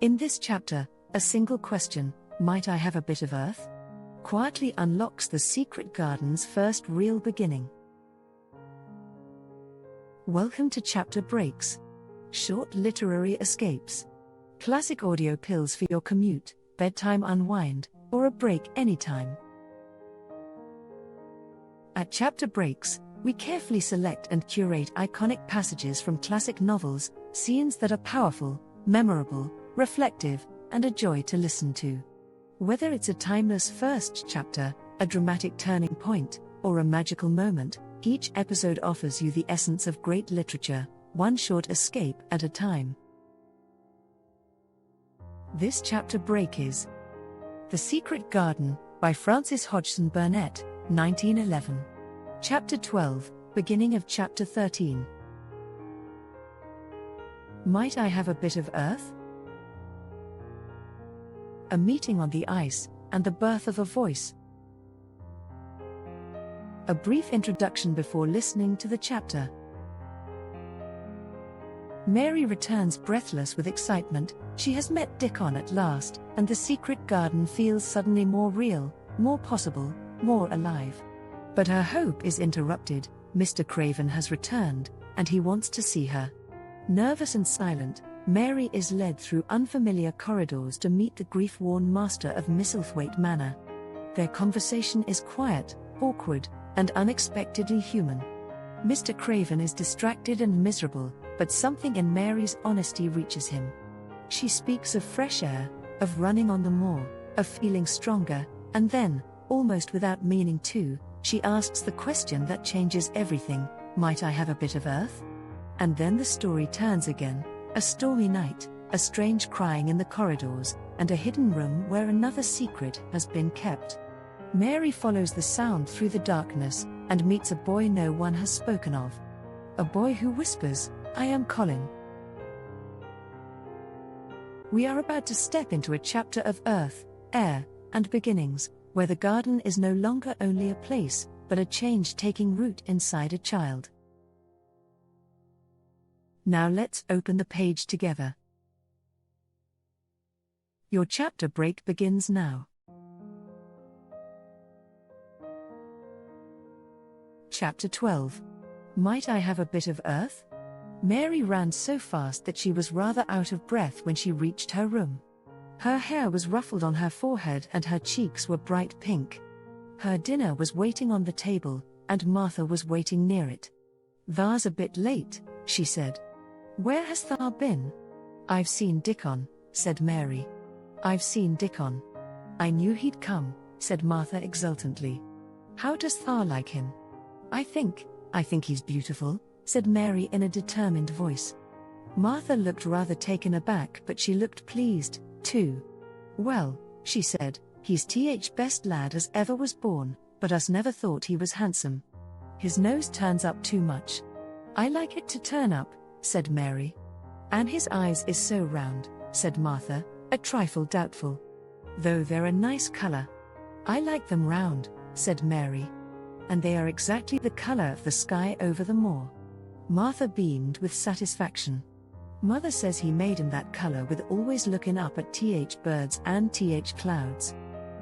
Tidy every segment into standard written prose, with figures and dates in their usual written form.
In this chapter, a single question, "Might I have a bit of earth?" quietly unlocks the secret garden's first real beginning. Welcome to Chapter Breaks. Short literary escapes. Classic audio pills for your commute, bedtime unwind, or a break anytime. At Chapter Breaks, we carefully select and curate iconic passages from classic novels, scenes that are powerful, memorable, reflective, and a joy to listen to. Whether it's a timeless first chapter, a dramatic turning point, or a magical moment, each episode offers you the essence of great literature, one short escape at a time. This chapter break is The Secret Garden, by Frances Hodgson Burnett, 1911. Chapter 12, beginning of Chapter 13. Might I have a bit of earth? A meeting on the ice, and the birth of a voice. A brief introduction before listening to the chapter. Mary returns breathless with excitement. She has met Dickon at last, and the secret garden feels suddenly more real, more possible, more alive. But her hope is interrupted. Mr. Craven has returned, and he wants to see her. Nervous and silent, Mary is led through unfamiliar corridors to meet the grief-worn master of Misselthwaite Manor. Their conversation is quiet, awkward, and unexpectedly human. Mr. Craven is distracted and miserable, but something in Mary's honesty reaches him. She speaks of fresh air, of running on the moor, of feeling stronger, and then, almost without meaning to, she asks the question that changes everything, "Might I have a bit of earth?" And then the story turns again. A stormy night, a strange crying in the corridors, and a hidden room where another secret has been kept. Mary follows the sound through the darkness, and meets a boy no one has spoken of. A boy who whispers, "I am Colin." We are about to step into a chapter of earth, air, and beginnings, where the garden is no longer only a place, but a change taking root inside a child. Now let's open the page together. Your chapter break begins now. Chapter 12. Might I have a bit of earth? Mary ran so fast that she was rather out of breath when she reached her room. Her hair was ruffled on her forehead and her cheeks were bright pink. Her dinner was waiting on the table, and Martha was waiting near it. "Thar's a bit late," she said. "Where has thar been?" "I've seen Dickon," said Mary. "I've seen Dickon." "I knew he'd come," said Martha exultantly. "How does thar like him?" I think he's beautiful," said Mary in a determined voice. Martha looked rather taken aback, but she looked pleased, too. "Well," she said, "he's best lad as ever was born, but us never thought he was handsome. His nose turns up too much." "I like it to turn up," said Mary. "And his eyes is so round," said Martha, a trifle doubtful. "Though they're a nice colour." "I like them round," said Mary. "And they are exactly the colour of the sky over the moor." Martha beamed with satisfaction. "Mother says he made 'em that colour with always looking up at birds and clouds.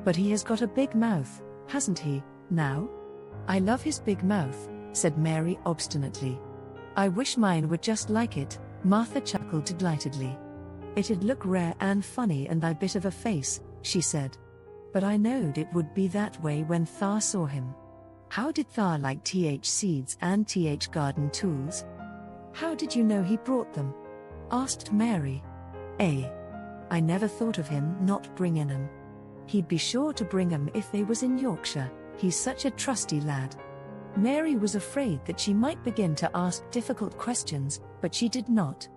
But he has got a big mouth, hasn't he, now?" "I love his big mouth," said Mary obstinately. "I wish mine were just like it," Martha chuckled delightedly. "It'd look rare and funny and thy bit of a face," she said. "But I knowed it would be that way when thar saw him." "How did thar like seeds and garden tools?" "How did you know he brought them?" asked Mary. "I never thought of him not bringin' 'em. He'd be sure to bring 'em if they was in Yorkshire, he's such a trusty lad." Mary was afraid that she might begin to ask difficult questions, but she did not.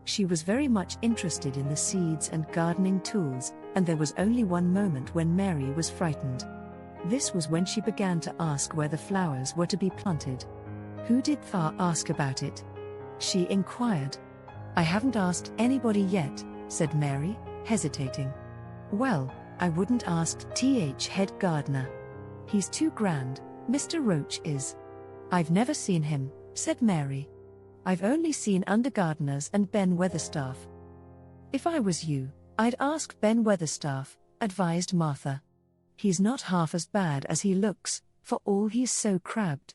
She was very much interested in the seeds and gardening tools, and there was only one moment when Mary was frightened. This was when she began to ask where the flowers were to be planted. "Who did thar ask about it?" she inquired. "I haven't asked anybody yet," said Mary, hesitating. "Well, I wouldn't ask head gardener. He's too grand, Mr. Roach is." "I've never seen him," said Mary. "I've only seen under gardeners and Ben Weatherstaff." "If I was you," I'd ask Ben Weatherstaff, advised Martha. He's not half as bad as he looks, for all he's so crabbed.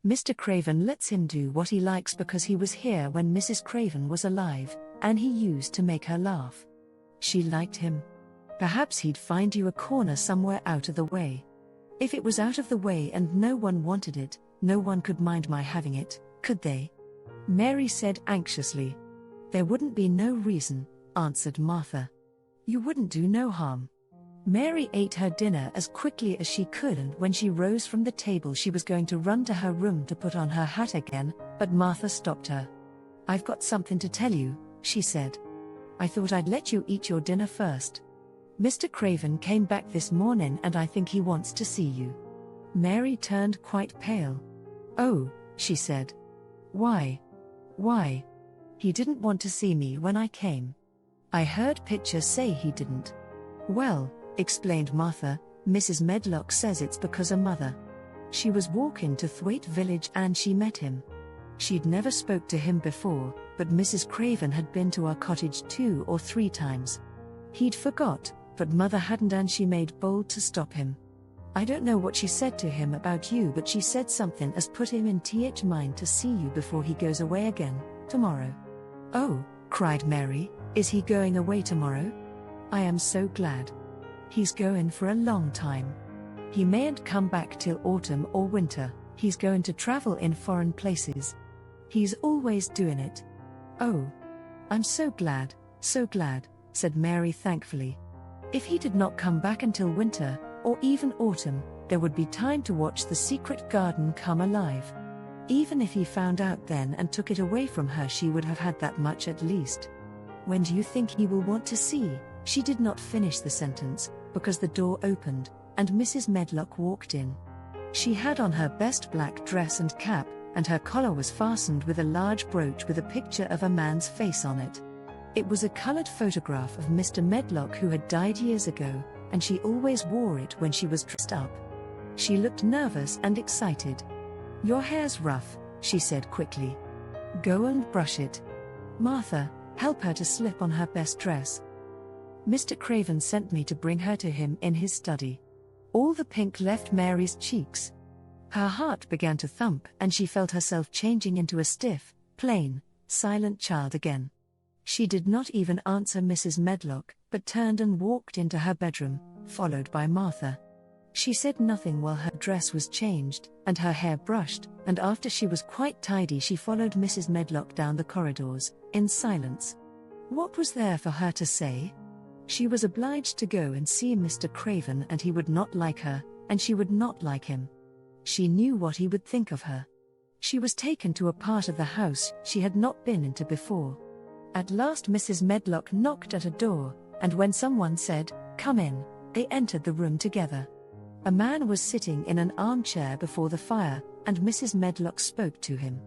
Mr. Craven lets him do what he likes because he was here when Mrs. Craven was alive, and he used to make her laugh. She liked him. Perhaps he'd find you a corner somewhere out of the way. If it was out of the way and no one wanted it, no one could mind my having it, could they? Mary said anxiously. There wouldn't be no reason, answered Martha. You wouldn't do no harm. Mary ate her dinner as quickly as she could, and when she rose from the table she was going to run to her room to put on her hat again, but Martha stopped her. I've got something to tell you, she said. I thought I'd let you eat your dinner first. Mr. Craven came back this morning and I think he wants to see you. Mary turned quite pale. Oh, she said. Why? Why? He didn't want to see me when I came. I heard Pitcher say he didn't. Well, explained Martha, Mrs. Medlock says it's because her mother. She was walking to Thwaite Village and she met him. She'd never spoke to him before, but Mrs. Craven had been to our cottage 2 or 3 times. He'd forgot, but Mother hadn't, and she made bold to stop him. I don't know what she said to him about you, but she said something as put him in mind to see you before he goes away again, tomorrow. Oh, cried Mary, is he going away tomorrow? I am so glad. He's going for a long time. He mayn't come back till autumn or winter. He's going to travel in foreign places. He's always doing it. Oh, I'm so glad, said Mary thankfully. If he did not come back until winter, or even autumn, there would be time to watch the secret garden come alive. Even if he found out then and took it away from her, she would have had that much at least. When do you think he will want to see? She did not finish the sentence, because the door opened, and Mrs. Medlock walked in. She had on her best black dress and cap, and her collar was fastened with a large brooch with a picture of a man's face on it. It was a colored photograph of Mr. Medlock, who had died years ago, and she always wore it when she was dressed up. She looked nervous and excited. Your hair's rough, she said quickly. Go and brush it. Martha, help her to slip on her best dress. Mr. Craven sent me to bring her to him in his study. All the pink left Mary's cheeks. Her heart began to thump and she felt herself changing into a stiff, plain, silent child again. She did not even answer Mrs. Medlock, but turned and walked into her bedroom, followed by Martha. She said nothing while her dress was changed, and her hair brushed, and after she was quite tidy she followed Mrs. Medlock down the corridors, in silence. What was there for her to say? She was obliged to go and see Mr. Craven, and he would not like her, and she would not like him. She knew what he would think of her. She was taken to a part of the house she had not been into before. At last Mrs. Medlock knocked at a door, and when someone said, "Come in," they entered the room together. A man was sitting in an armchair before the fire, and Mrs. Medlock spoke to him.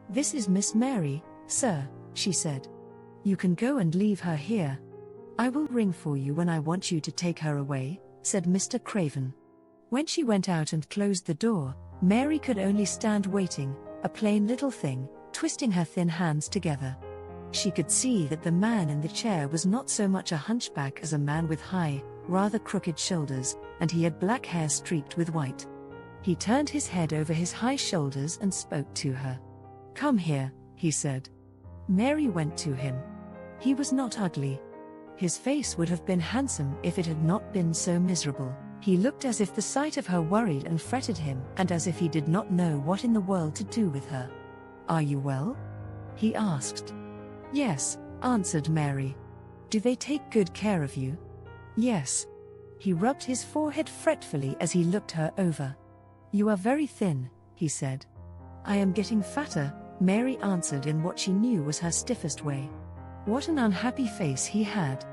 "This is Miss Mary, sir," she said. "You can go and leave her here. I will ring for you when I want you to take her away," said Mr. Craven. When she went out and closed the door, Mary could only stand waiting, a plain little thing, twisting her thin hands together. She could see that the man in the chair was not so much a hunchback as a man with high, rather crooked shoulders, and he had black hair streaked with white. He turned his head over his high shoulders and spoke to her. "Come here," he said. Mary went to him. He was not ugly. His face would have been handsome if it had not been so miserable. He looked as if the sight of her worried and fretted him, and as if he did not know what in the world to do with her. "Are you well?" he asked. "Yes," answered Mary. "Do they take good care of you?" "Yes." He rubbed his forehead fretfully as he looked her over. "You are very thin," he said. "I am getting fatter," Mary answered in what she knew was her stiffest way. What an unhappy face he had.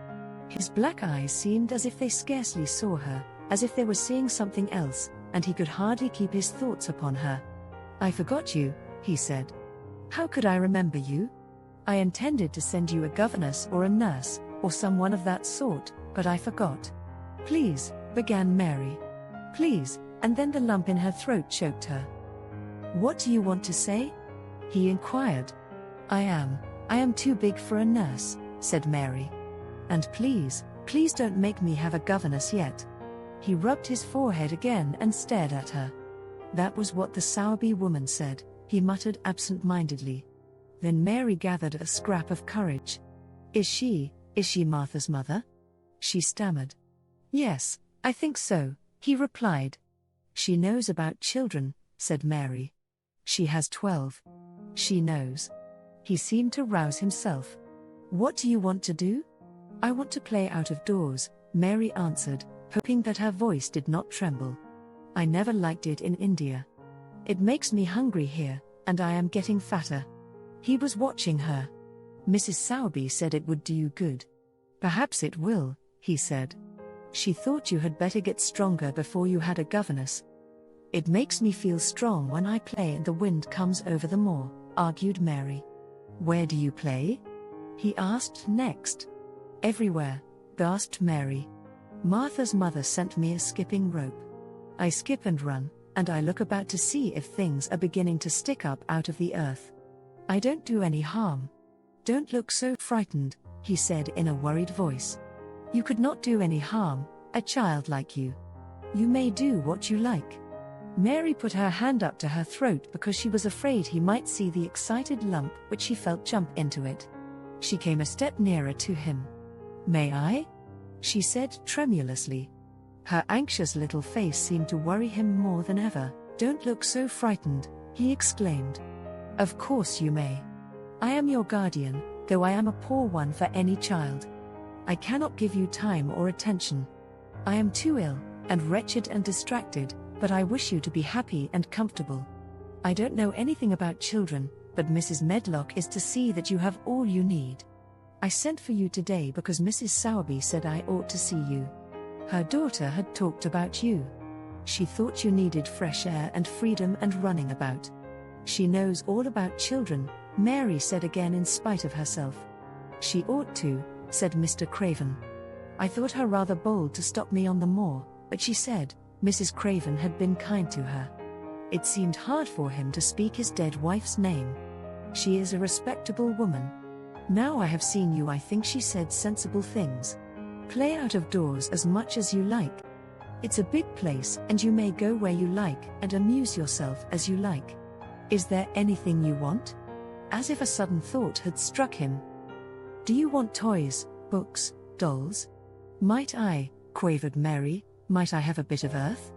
His black eyes seemed as if they scarcely saw her, as if they were seeing something else, and he could hardly keep his thoughts upon her. "I forgot you," he said. "How could I remember you? I intended to send you a governess or a nurse, or someone of that sort, but I forgot." "Please," began Mary. "Please," and then the lump in her throat choked her. "What do you want to say?" he inquired. I am too big for a nurse," said Mary. And please, please don't make me have a governess yet. He rubbed his forehead again and stared at her. That was what the Sowerby woman said, he muttered absent-mindedly. Then Mary gathered a scrap of courage. Is she Martha's mother? She stammered. Yes, I think so, he replied. She knows about children, said Mary. She has 12. She knows. He seemed to rouse himself. What do you want to do? I want to play out of doors, Mary answered, hoping that her voice did not tremble. I never liked it in India. It makes me hungry here, and I am getting fatter. He was watching her. Mrs. Sowerby said it would do you good. Perhaps it will, he said. She thought you had better get stronger before you had a governess. It makes me feel strong when I play and the wind comes over the moor, argued Mary. Where do you play? He asked next. Everywhere, gasped Mary. Martha's mother sent me a skipping rope. I skip and run, and I look about to see if things are beginning to stick up out of the earth. I don't do any harm. Don't look so frightened, he said in a worried voice. You could not do any harm, a child like you. You may do what you like. Mary put her hand up to her throat because she was afraid he might see the excited lump which she felt jump into it. She came a step nearer to him. May I? She said tremulously. Her anxious little face seemed to worry him more than ever. Don't look so frightened, he exclaimed. Of course you may. I am your guardian, though I am a poor one for any child. I cannot give you time or attention. I am too ill, and wretched and distracted, but I wish you to be happy and comfortable. I don't know anything about children, but Mrs. Medlock is to see that you have all you need. I sent for you today because Mrs. Sowerby said I ought to see you. Her daughter had talked about you. She thought you needed fresh air and freedom and running about. She knows all about children, Mary said again in spite of herself. She ought to, said Mr. Craven. I thought her rather bold to stop me on the moor, but she said Mrs. Craven had been kind to her. It seemed hard for him to speak his dead wife's name. She is a respectable woman. Now I have seen you, I think she said sensible things. Play out of doors as much as you like. It's a big place and you may go where you like and amuse yourself as you like. Is there anything you want? As if a sudden thought had struck him. Do you want toys, books, dolls? Might I, quavered Mary, might I have a bit of earth?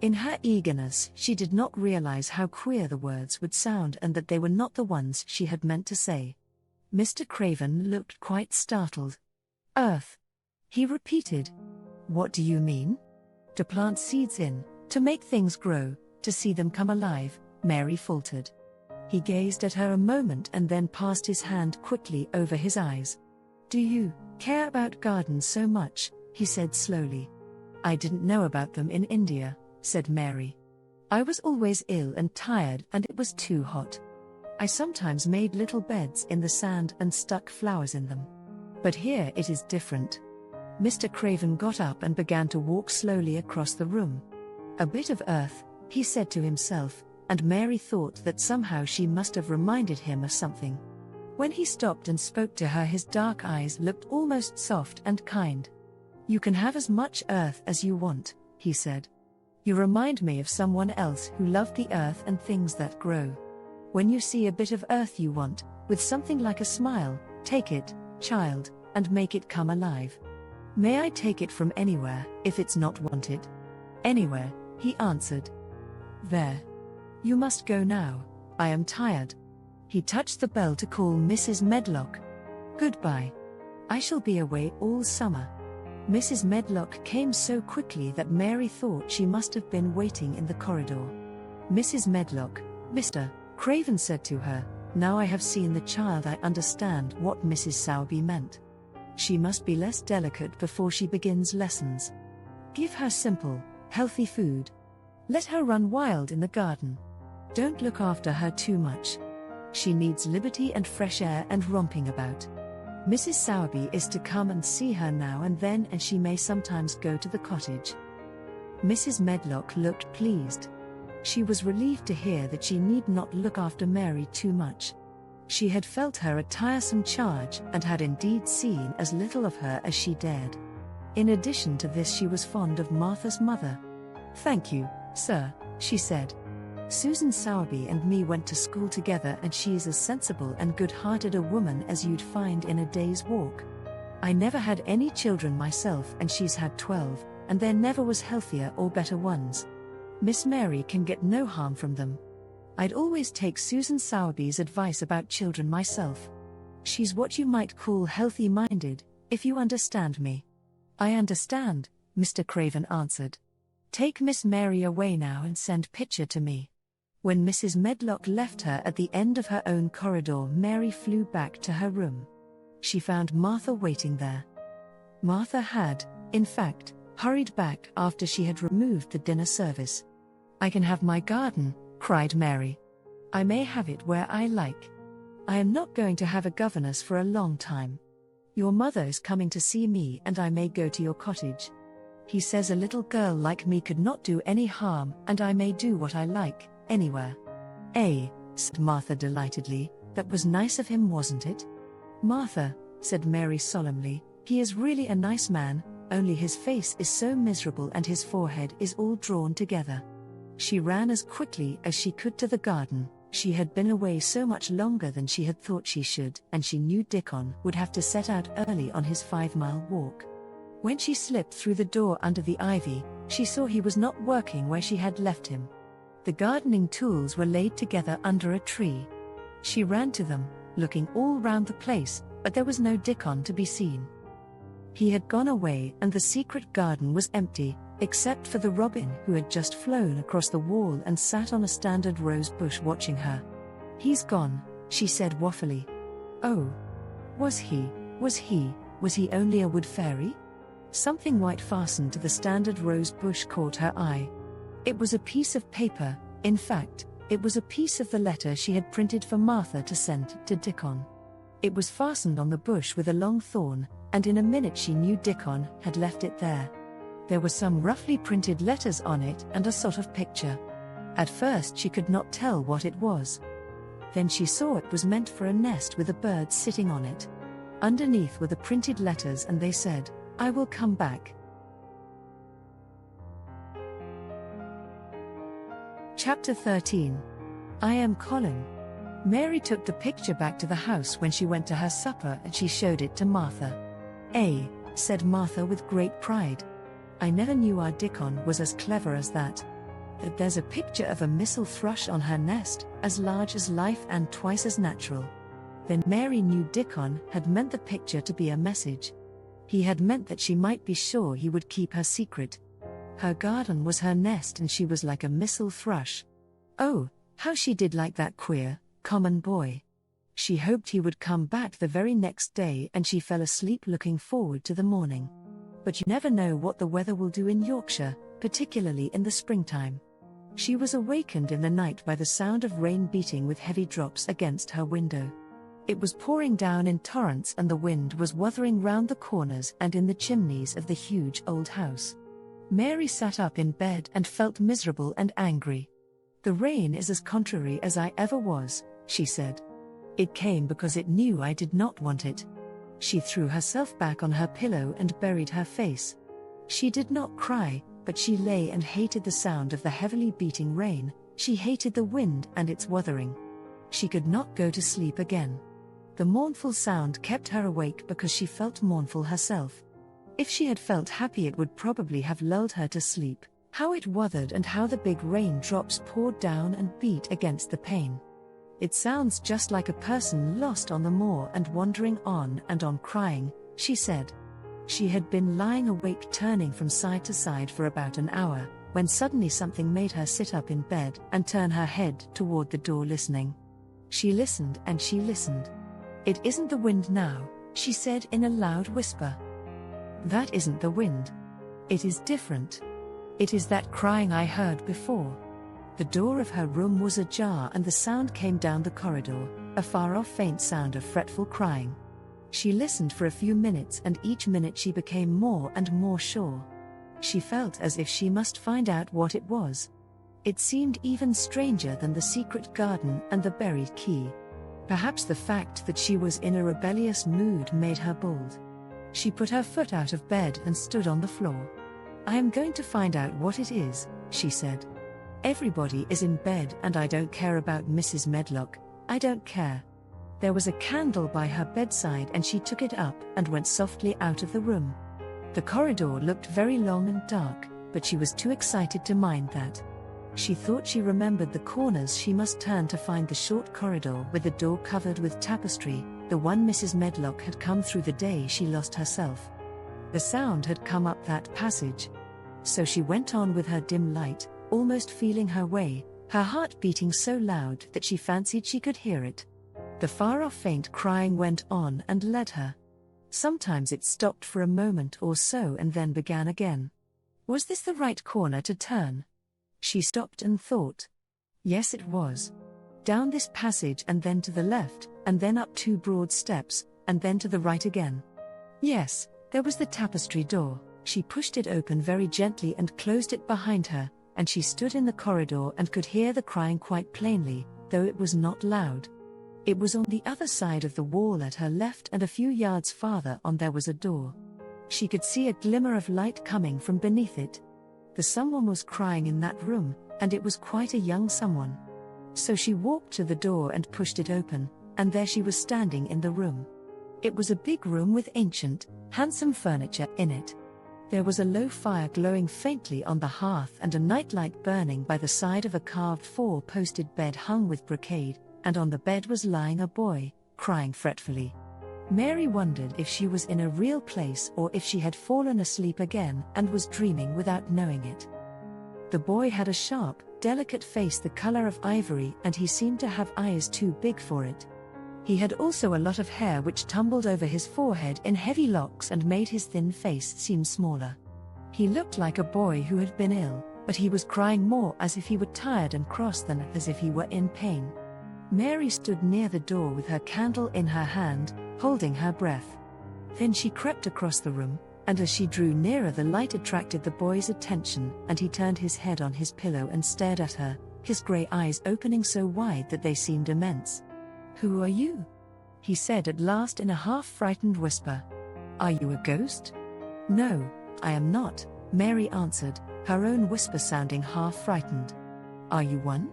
In her eagerness, she did not realize how queer the words would sound and that they were not the ones she had meant to say. Mr. Craven looked quite startled. Earth, he repeated. What do you mean? To plant seeds in, to make things grow, to see them come alive, Mary faltered. He gazed at her a moment and then passed his hand quickly over his eyes. Do you care about gardens so much? He said slowly. I didn't know about them in India, said Mary. I was always ill and tired and it was too hot. I sometimes made little beds in the sand and stuck flowers in them. But here it is different. Mr. Craven got up and began to walk slowly across the room. A bit of earth, he said to himself, and Mary thought that somehow she must have reminded him of something. When he stopped and spoke to her, his dark eyes looked almost soft and kind. You can have as much earth as you want, he said. You remind me of someone else who loved the earth and things that grow. When you see a bit of earth you want, with something like a smile, take it, child, and make it come alive. May I take it from anywhere, if it's not wanted? Anywhere, he answered. There. You must go now, I am tired. He touched the bell to call Mrs. Medlock. Goodbye. I shall be away all summer. Mrs. Medlock came so quickly that Mary thought she must have been waiting in the corridor. Mrs. Medlock, Mr. Craven said to her, now I have seen the child, I understand what Mrs. Sowerby meant. She must be less delicate before she begins lessons. Give her simple, healthy food. Let her run wild in the garden. Don't look after her too much. She needs liberty and fresh air and romping about. Mrs. Sowerby is to come and see her now and then, and she may sometimes go to the cottage. Mrs. Medlock looked pleased. She was relieved to hear that she need not look after Mary too much. She had felt her a tiresome charge and had indeed seen as little of her as she dared. In addition to this, she was fond of Martha's mother. "Thank you, sir," she said. "Susan Sowerby and me went to school together, and she's as sensible and good-hearted a woman as you'd find in a day's walk. I never had any children myself, and she's had 12, and there never was healthier or better ones. Miss Mary can get no harm from them. I'd always take Susan Sowerby's advice about children myself. She's what you might call healthy-minded, if you understand me." "I understand," Mr. Craven answered. "Take Miss Mary away now and send Pitcher to me." When Mrs. Medlock left her at the end of her own corridor, Mary flew back to her room. She found Martha waiting there. Martha had, in fact, hurried back after she had removed the dinner service. "I can have my garden," cried Mary. "I may have it where I like. I am not going to have a governess for a long time. Your mother is coming to see me, and I may go to your cottage. He says a little girl like me could not do any harm, and I may do what I like, anywhere." Said Martha delightedly. "That was nice of him, wasn't it?" "Martha," said Mary solemnly, "he is really a nice man, only his face is so miserable and his forehead is all drawn together." She ran as quickly as she could to the garden. She had been away so much longer than she had thought she should, and she knew Dickon would have to set out early on his 5-mile walk. When she slipped through the door under the ivy, she saw he was not working where she had left him. The gardening tools were laid together under a tree. She ran to them, looking all round the place, but there was no Dickon to be seen. He had gone away, and the secret garden was empty, except for the robin who had just flown across the wall and sat on a standard rose bush watching her. "He's gone," she said waffily. "Oh. Was he only a wood fairy?" Something white fastened to the standard rose bush caught her eye. It was a piece of paper. In fact, it was a piece of the letter she had printed for Martha to send to Dickon. It was fastened on the bush with a long thorn, and in a minute she knew Dickon had left it there. There were some roughly printed letters on it and a sort of picture. At first she could not tell what it was. Then she saw it was meant for a nest with a bird sitting on it. Underneath were the printed letters, and they said, "I will come back." Chapter 13. I Am Colin. Mary took the picture back to the house when she went to her supper, and she showed it to Martha. Said Martha with great pride. "I never knew our Dickon was as clever as that. That there's a picture of a missel thrush on her nest, as large as life and twice as natural." Then Mary knew Dickon had meant the picture to be a message. He had meant that she might be sure he would keep her secret. Her garden was her nest, and she was like a missel thrush. Oh, how she did like that queer, common boy. She hoped he would come back the very next day, and she fell asleep looking forward to the morning. But you never know what the weather will do in Yorkshire, particularly in the springtime. She was awakened in the night by the sound of rain beating with heavy drops against her window. It was pouring down in torrents, and the wind was wuthering round the corners and in the chimneys of the huge old house. Mary sat up in bed and felt miserable and angry. "The rain is as contrary as I ever was," she said. "It came because it knew I did not want it." She threw herself back on her pillow and buried her face. She did not cry, but she lay and hated the sound of the heavily beating rain. She hated the wind and its wuthering. She could not go to sleep again. The mournful sound kept her awake because she felt mournful herself. If she had felt happy, it would probably have lulled her to sleep. How it wuthered, and how the big raindrops poured down and beat against the pane. "It sounds just like a person lost on the moor and wandering on and on crying," she said. She had been lying awake turning from side to side for about an hour, when suddenly something made her sit up in bed and turn her head toward the door, listening. She listened and she listened. "It isn't the wind now," she said in a loud whisper. "That isn't the wind. It is different. It is that crying I heard before." The door of her room was ajar, and the sound came down the corridor, a far-off faint sound of fretful crying. She listened for a few minutes, and each minute she became more and more sure. She felt as if she must find out what it was. It seemed even stranger than the secret garden and the buried key. Perhaps the fact that she was in a rebellious mood made her bold. She put her foot out of bed and stood on the floor. "I am going to find out what it is," she said. "Everybody is in bed and I don't care about Mrs. Medlock, I don't care." There was a candle by her bedside and she took it up and went softly out of the room. The corridor looked very long and dark, but she was too excited to mind that. She thought she remembered the corners she must turn to find the short corridor with the door covered with tapestry, the one Mrs. Medlock had come through the day she lost herself. The sound had come up that passage. So she went on with her dim light, almost feeling her way, her heart beating so loud that she fancied she could hear it. The far-off faint crying went on and led her. Sometimes it stopped for a moment or so and then began again. Was this the right corner to turn? She stopped and thought. Yes, it was. Down this passage and then to the left, and then up 2 broad steps, and then to the right again. Yes, there was the tapestry door. She pushed it open very gently and closed it behind her, and she stood in the corridor and could hear the crying quite plainly, though it was not loud. It was on the other side of the wall at her left, and a few yards farther on there was a door. She could see a glimmer of light coming from beneath it. The someone was crying in that room, and it was quite a young someone. So she walked to the door and pushed it open, and there she was standing in the room. It was a big room with ancient, handsome furniture in it. There was a low fire glowing faintly on the hearth and a nightlight burning by the side of a carved 4-posted bed hung with brocade, and on the bed was lying a boy, crying fretfully. Mary wondered if she was in a real place or if she had fallen asleep again and was dreaming without knowing it. The boy had a sharp, delicate face the color of ivory, and he seemed to have eyes too big for it. He had also a lot of hair which tumbled over his forehead in heavy locks and made his thin face seem smaller. He looked like a boy who had been ill, but he was crying more as if he were tired and cross than as if he were in pain. Mary stood near the door with her candle in her hand, holding her breath. Then she crept across the room, and as she drew nearer the light attracted the boy's attention, and he turned his head on his pillow and stared at her, his grey eyes opening so wide that they seemed immense. "Who are you?" he said at last in a half-frightened whisper. "Are you a ghost?" "No, I am not," Mary answered, her own whisper sounding half-frightened. "Are you one?"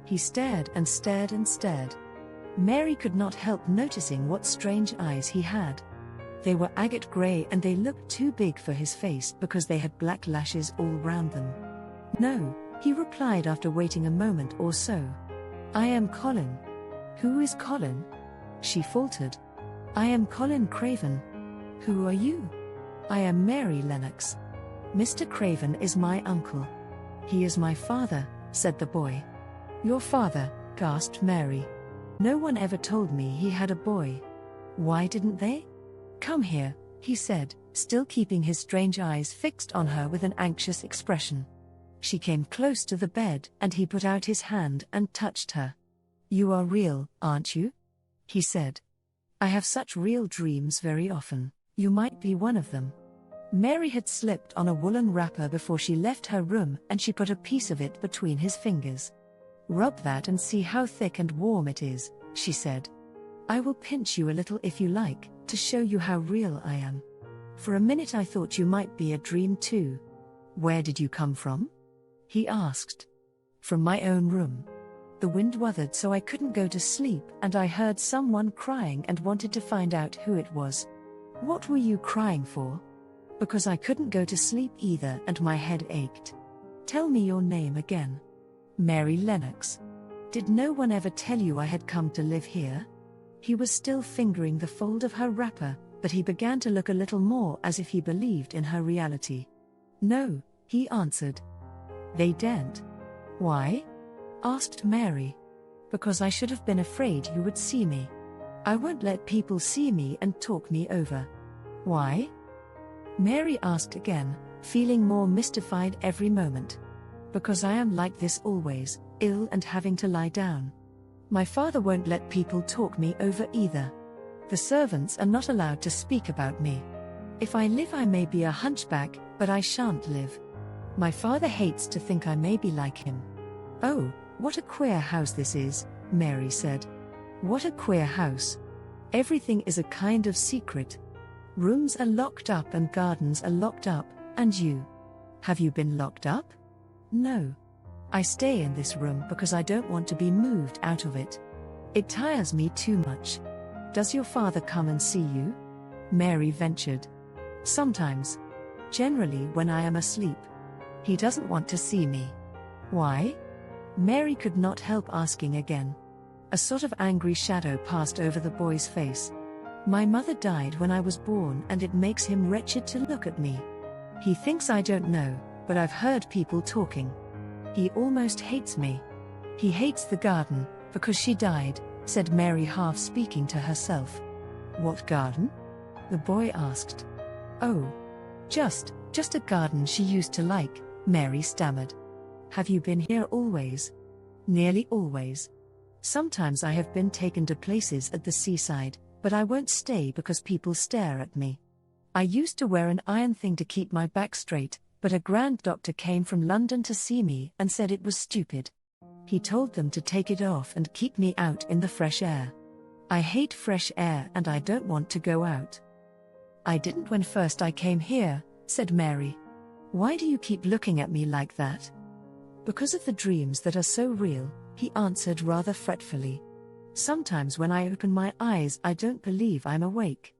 He stared and stared and stared. Mary could not help noticing what strange eyes he had. They were agate grey and they looked too big for his face because they had black lashes all round them. "No," he replied after waiting a moment or so. "I am Colin." "Who is Colin?" she faltered. "I am Colin Craven." "Who are you?" "I am Mary Lennox. Mr. Craven is my uncle." "He is my father," said the boy. "Your father?" gasped Mary. "No one ever told me he had a boy." "Why didn't they?" "Come here," he said, still keeping his strange eyes fixed on her with an anxious expression. She came close to the bed and he put out his hand and touched her. "You are real, aren't you?" he said. "I have such real dreams very often. You might be one of them." Mary had slipped on a woolen wrapper before she left her room and she put a piece of it between his fingers. "Rub that and see how thick and warm it is," she said. "I will pinch you a little if you like, to show you how real I am. For a minute I thought you might be a dream too." "Where did you come from?" he asked. "From my own room. The wind wuthered so I couldn't go to sleep and I heard someone crying and wanted to find out who it was." "What were you crying for?" "Because I couldn't go to sleep either and my head ached." "Tell me your name again." "Mary Lennox." "Did no one ever tell you I had come to live here?" He was still fingering the fold of her wrapper, but he began to look a little more as if he believed in her reality. "No," he answered. "They daren't." "Why?" asked Mary. "Because I should have been afraid you would see me. I won't let people see me and talk me over." "Why?" Mary asked again, feeling more mystified every moment. "Because I am like this always, ill and having to lie down. My father won't let people talk me over either. The servants are not allowed to speak about me. If I live I may be a hunchback, but I shan't live. My father hates to think I may be like him." "Oh, what a queer house this is," Mary said. What a queer house. Everything is a kind of secret. Rooms are locked up and gardens are locked up, and you? Have you been locked up? No. I stay in this room because I don't want to be moved out of it. It tires me too much. Does your father come and see you? Mary ventured. Sometimes. Generally when I am asleep. He doesn't want to see me. Why? Mary could not help asking again. A sort of angry shadow passed over the boy's face. My mother died when I was born and it makes him wretched to look at me. He thinks I don't know, but I've heard people talking. He almost hates me. He hates the garden, because she died, said Mary, half speaking to herself. What garden? The boy asked. Oh. Just a garden she used to like, Mary stammered. Have you been here always? Nearly always. Sometimes I have been taken to places at the seaside, but I won't stay because people stare at me. I used to wear an iron thing to keep my back straight, but a grand doctor came from London to see me and said it was stupid. He told them to take it off and keep me out in the fresh air. I hate fresh air and I don't want to go out. I didn't when first I came here, said Mary. Why do you keep looking at me like that? Because of the dreams that are so real, he answered rather fretfully. Sometimes when I open my eyes I don't believe I'm awake.